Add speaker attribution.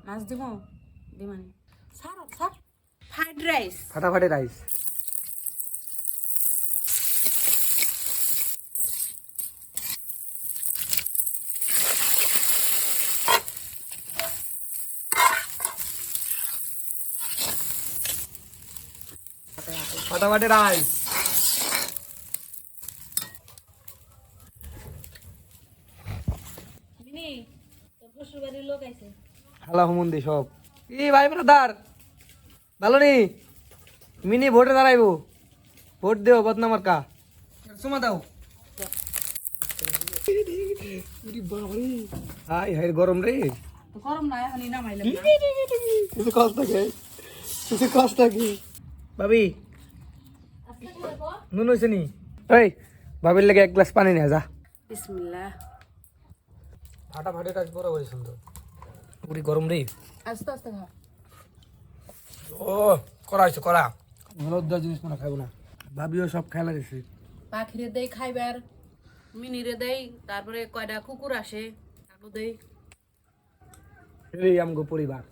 Speaker 1: মাছ দিব দিমানি sir sir fried rice
Speaker 2: ফাটাফাটি rice ফাটাফাটি রাইস
Speaker 1: মিনি তোর শ্বশুর বাড়ির লোক আইছে
Speaker 2: হালা হুমন্দি সব ই ভাই ব্রাদার ভালো নি মিনি ভোটে দাঁড়াইবো ভোট দেও বদনামার কা সুমা দাও হাই হাই গরম রে
Speaker 1: তো গরম না এখন নামাইলাম না
Speaker 2: কিছু কষ্ট কি ভাবি নুন হয়েছে নি এই ভাবির লেগে এক গ্লাস পানি নিয়ে যা
Speaker 1: বিসমিল্লাহ
Speaker 2: ফাটাফাটি রাইস বড় করে সুন্দর পুরি গরম রে
Speaker 1: আস্তে আস্তে খা
Speaker 2: ও করা হয়েছে করা লজ্জা জিনিস মনে খাইব না ভাবিও সব খেলা দিছে
Speaker 1: পাখিরে দেই খাইবার মিনিরে দেই তারপরে কয়টা কুকুর আসে তাকে দেই
Speaker 2: এই আমগো পরিবার